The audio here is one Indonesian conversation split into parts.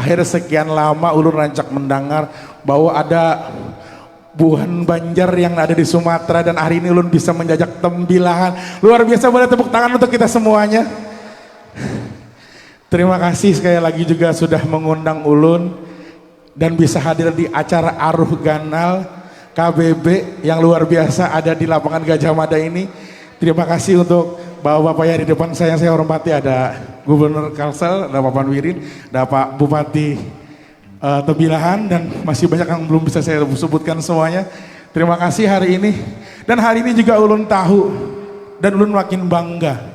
Akhirnya sekian lama ulun rancak mendengar bahwa ada Buhan Banjar yang ada di Sumatera dan hari ini ulun bisa menjajak tembilahan. Luar biasa, boleh tepuk tangan untuk kita semuanya. Terima kasih sekali lagi juga sudah mengundang ulun dan bisa hadir di acara Aruh Ganal KBB yang luar biasa ada di lapangan Gajah Mada ini. Terima kasih untuk bapak-bapak yang di depan saya hormati, ada Gubernur Kalsel, ada Pak Panwirin, ada Pak Bupati Tembilahan, dan masih banyak yang belum bisa saya sebutkan semuanya. Terima kasih hari ini, dan hari ini juga ulun tahu dan ulun makin bangga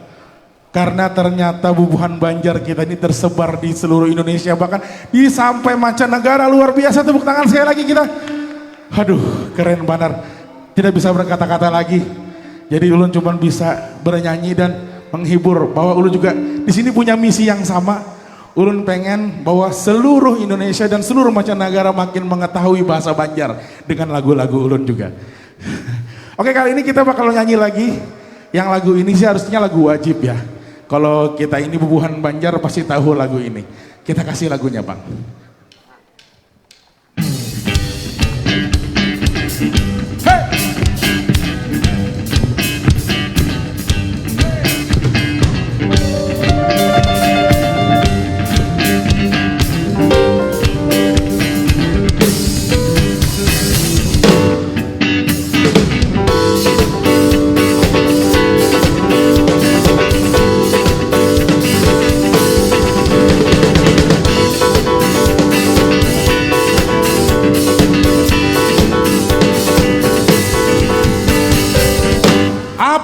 karena ternyata bubuhan Banjar kita ini tersebar di seluruh Indonesia, bahkan di sampai mancanegara. Luar biasa, tepuk tangan sekali lagi kita. Aduh, keren benar, tidak bisa berkata-kata lagi. Jadi ulun cuma bisa bernyanyi dan menghibur bahwa ulun juga di sini punya misi yang sama. Ulun pengen bahwa seluruh Indonesia dan seluruh mancanegara makin mengetahui bahasa Banjar dengan lagu-lagu ulun juga. Oke, kali ini kita bakal nyanyi lagi. Yang lagu ini sih harusnya lagu wajib ya. Kalau kita ini bubuhan Banjar pasti tahu lagu ini. Kita kasih lagunya, Bang.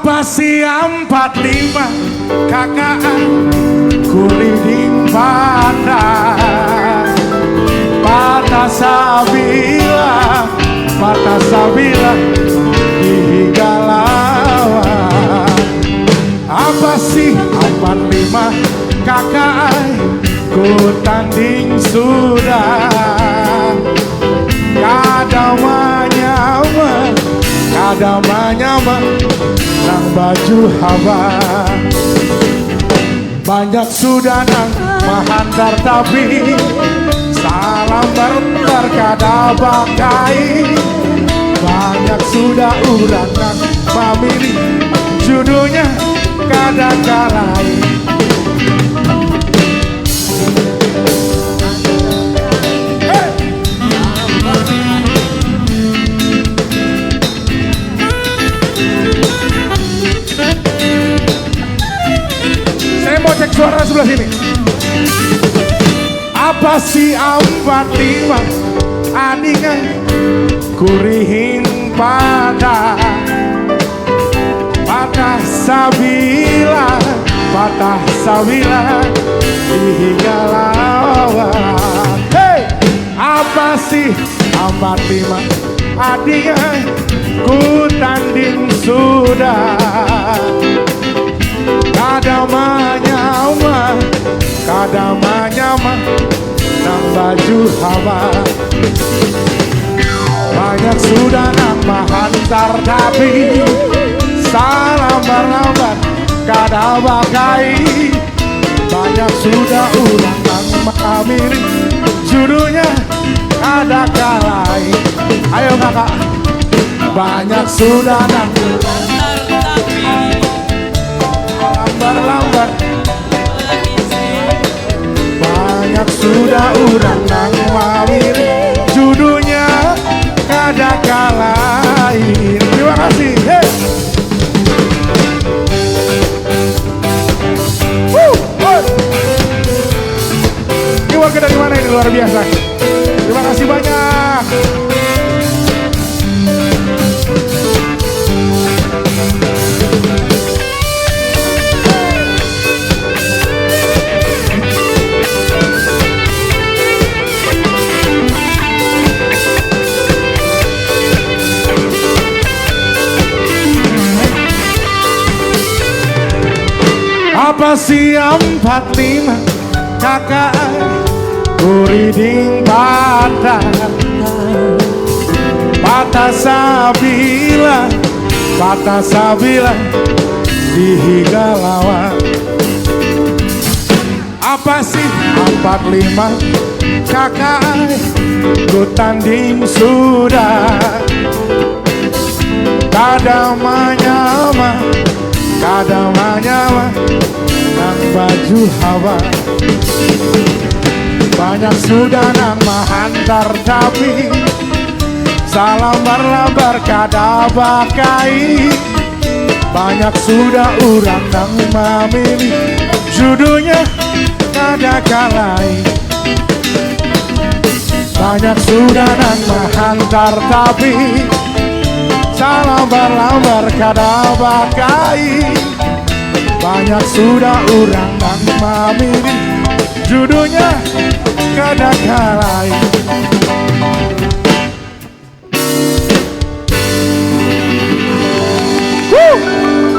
Masih 45 KKA kuliding patah sabila dihigalawan. Apa sih 45 KKA ku tanding sudah, kadamanya nang baju hawa. Banyak sudah nang mahantar tapi salam bertar kada bakai. Banyak sudah urang nang mamili judulnya kada kalai. Cek suara sebelah sini. Apa sih 45 adingan kurihing patah sabila dihigalawan. Hey, apa sih 45 adingan ku tanding sudah, kadamanya mah nang baju hawa. Banyak sudah nang mahantar tapi salam berlambat kada bakai. Banyak sudah ulang nang makamiri judulnya kada kalai. Ayo kakak. Banyak sudah nang berlambat, banyak sudah urang nang mawir judulnya kada kalain. Terima kasih. Hey. Ini warga dari mana ini, luar biasa. Terima kasih banyak. Apa sih 45 kakak kuriding patah sabila dihigalawan. Apa sih 45 kakak ku tanding sudah. Kadang menyama nang baju hawa. Banyak sudah nang menghantar tapi salam berlabar kada bakai. Banyak sudah orang nang memilih judulnya kada kalai. Banyak sudah nang menghantar tapi salam berlambar kada bakai. Banyak sudah orang nang memilih judulnya kada kalai.